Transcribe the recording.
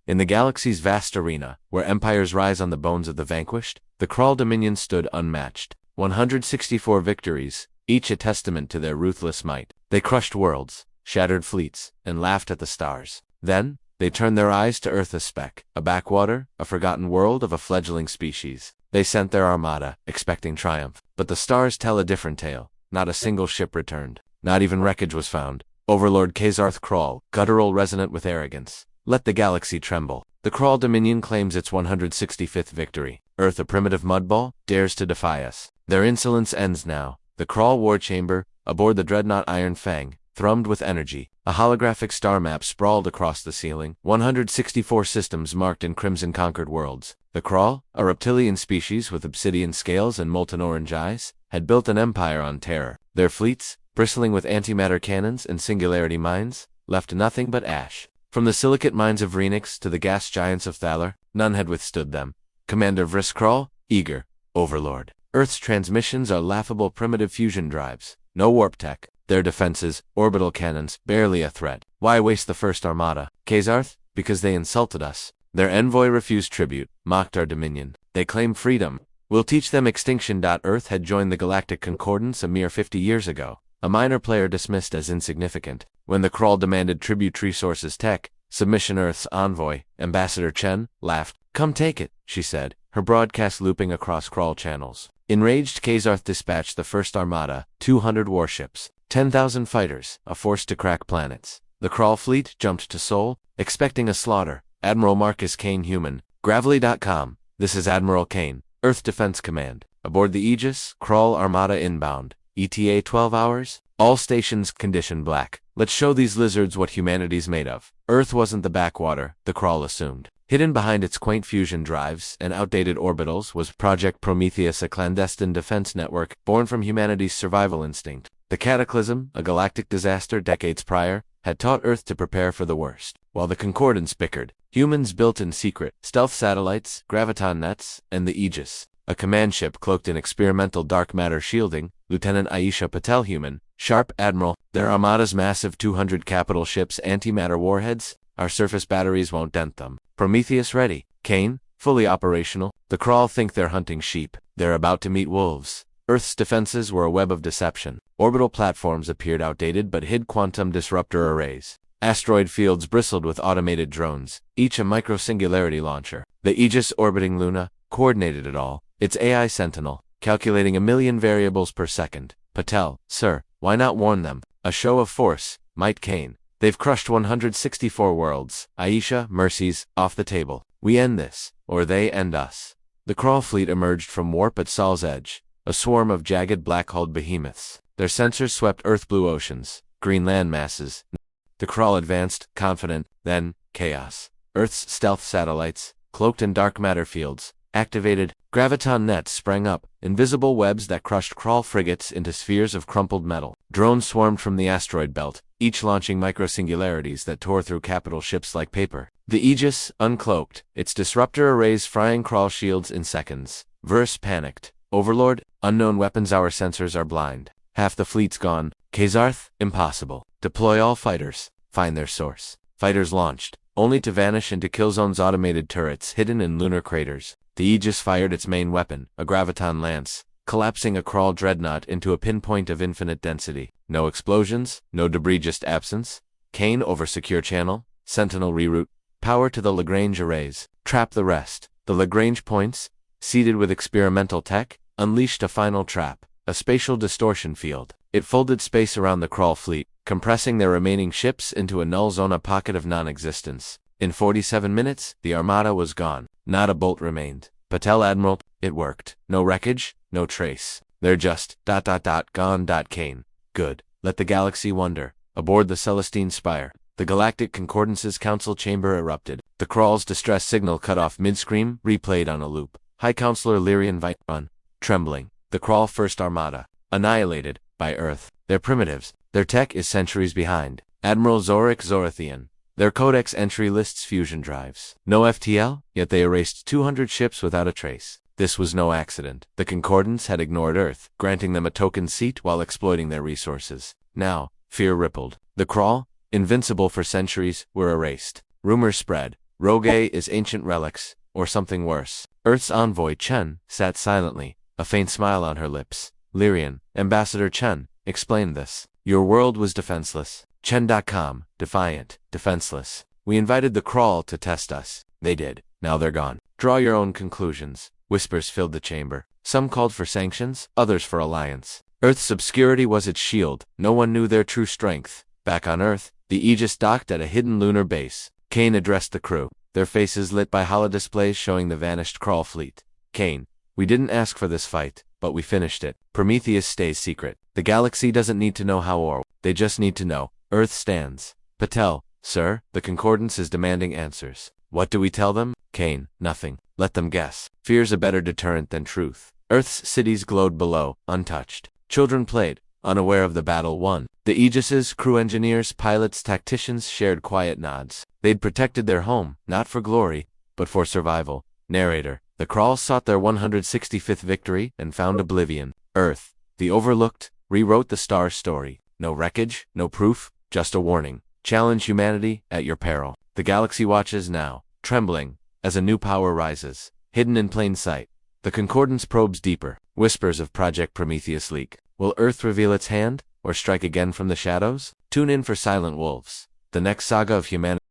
In the galaxy's vast arena, where empires rise on the bones of the vanquished, the Krull Dominion stood unmatched. 164 victories, each a testament to their ruthless might. They crushed worlds, shattered fleets, and laughed at the stars. Then, they turned their eyes to Earth, a speck, a backwater, a forgotten world of a fledgling species. They sent their armada, expecting triumph. But the stars tell a different tale. Not a single ship returned. Not even wreckage was found. Overlord Kazarth Krull, guttural, resonant with arrogance. Let the galaxy tremble. The Krull Dominion claims its 165th victory. Earth, a primitive mudball, dares to defy us. Their insolence ends now. The Krull war chamber, aboard the dreadnought Iron Fang, thrummed with energy. A holographic star map sprawled across the ceiling. 164 systems marked in crimson-conquered worlds. The Krull, a reptilian species with obsidian scales and molten orange eyes, had built an empire on terror. Their fleets, bristling with antimatter cannons and singularity mines, left nothing but ash. From the silicate mines of Renix to the gas giants of Thaler, none had withstood them. Commander Vriss Krull, eager. Overlord. Earth's transmissions are laughable primitive fusion drives. No warp tech. Their defenses, orbital cannons, barely a threat. Why waste the first armada? Kazarth? Because they insulted us. Their envoy refused tribute, mocked our dominion. They claim freedom. We'll teach them extinction. Earth had joined the Galactic Concordance a mere 50 years ago. A minor player dismissed as insignificant. When the Krull demanded tribute resources tech, Submission Earth's envoy, Ambassador Chen, laughed. Come take it, she said, her broadcast looping across Krull channels. Enraged, Kazarth dispatched the first armada, 200 warships, 10,000 fighters, a force to crack planets. The Krull fleet jumped to Sol, expecting a slaughter. Admiral Marcus Kane, human. Gravely.com. This is Admiral Kane, Earth Defense Command. Aboard the Aegis, Krull Armada inbound. ETA 12 hours? All stations condition black. Let's show these lizards what humanity's made of. Earth wasn't the backwater, the Krull assumed. Hidden behind its quaint fusion drives and outdated orbitals was Project Prometheus, a clandestine defense network born from humanity's survival instinct. The Cataclysm, a galactic disaster decades prior, had taught Earth to prepare for the worst. While the Concordance bickered, humans built in secret stealth satellites, graviton nets, and the Aegis, a command ship cloaked in experimental dark matter shielding. Lieutenant Aisha Patel, human. Sharp, Admiral. Their armada's massive 200 capital ships, antimatter warheads. Our surface batteries won't dent them. Prometheus ready. Kane, fully operational. The Krull think they're hunting sheep. They're about to meet wolves. Earth's defenses were a web of deception. Orbital platforms appeared outdated but hid quantum disruptor arrays. Asteroid fields bristled with automated drones, each a micro-singularity launcher. The Aegis orbiting Luna coordinated it all. Its AI Sentinel, calculating 1 million variables per second. Patel, sir, why not warn them? A show of force, might Kane. They've crushed 164 worlds. Aisha, mercies, off the table. We end this, or they end us. The Krull fleet emerged from warp at Sol's edge, a swarm of jagged black-hulled behemoths. Their sensors swept Earth-blue oceans, green land masses. The Krull advanced, confident, then, chaos. Earth's stealth satellites, cloaked in dark matter fields, activated. Graviton nets sprang up, invisible webs that crushed Krull frigates into spheres of crumpled metal. Drones swarmed from the asteroid belt, each launching micro-singularities that tore through capital ships like paper. The Aegis, uncloaked, its disruptor arrays frying Krull shields in seconds. Vriss panicked. Overlord, unknown weapons, our sensors are blind. Half the fleet's gone. Kazarth, impossible. Deploy all fighters. Find their source. Fighters launched, only to vanish into Killzone's automated turrets hidden in lunar craters. The Aegis fired its main weapon, a graviton lance, collapsing a Krull dreadnought into a pinpoint of infinite density. No explosions, no debris, just absence. Kane over secure channel. Sentinel reroute. Power to the Lagrange arrays. Trap the rest. The Lagrange points, seeded with experimental tech, unleashed a final trap, a spatial distortion field. It folded space around the Krull fleet, compressing their remaining ships into a null zone, a pocket of non-existence. In 47 minutes, the armada was gone. Not a bolt remained. Patel, Admiral, it worked. No wreckage, no trace. They're just ... gone. Kane. Good. Let the galaxy wonder. Aboard the Celestine Spire, the Galactic Concordance's council chamber erupted. The Krull's distress signal cut off mid-scream, replayed on a loop. High Counselor Lyrian Vitron, trembling. The Krull First Armada, annihilated by Earth. They're primitives. Their tech is centuries behind. Admiral Zorik Zorathian. Their codex entry lists fusion drives. No FTL, yet they erased 200 ships without a trace. This was no accident. The Concordance had ignored Earth, granting them a token seat while exploiting their resources. Now, fear rippled. The Krull, invincible for centuries, were erased. Rumors spread. Rogue is ancient relics, or something worse. Earth's envoy, Chen, sat silently, a faint smile on her lips. Lyrian, Ambassador Chen, explained this. Your world was defenseless. Chen.com, defiant, defenseless. We invited the crawl to test us. They did. Now they're gone. Draw your own conclusions. Whispers filled the chamber. Some called for sanctions, others for alliance. Earth's obscurity was its shield. No one knew their true strength. Back on Earth, the Aegis docked at a hidden lunar base. Kane addressed the crew, their faces lit by holodisplays showing the vanished crawl fleet. Kane, we didn't ask for this fight, but we finished it. Prometheus stays secret. The galaxy doesn't need to know how or they just need to know. Earth stands. Patel, sir, the Concordance is demanding answers. What do we tell them? Kane, nothing. Let them guess. Fear's a better deterrent than truth. Earth's cities glowed below, untouched. Children played, unaware of the battle won. The Aegis's crew engineers, pilots, tacticians shared quiet nods. They'd protected their home, not for glory, but for survival. Narrator, the crawl sought their 165th victory and found oblivion. Earth, the overlooked, rewrote the star's story. No wreckage, no proof, just a warning. Challenge humanity at your peril. The galaxy watches now, trembling, as a new power rises, hidden in plain sight. The Concordance probes deeper. Whispers of Project Prometheus leak. Will Earth reveal its hand, or strike again from the shadows? Tune in for Silent Wolves, the next saga of humanity.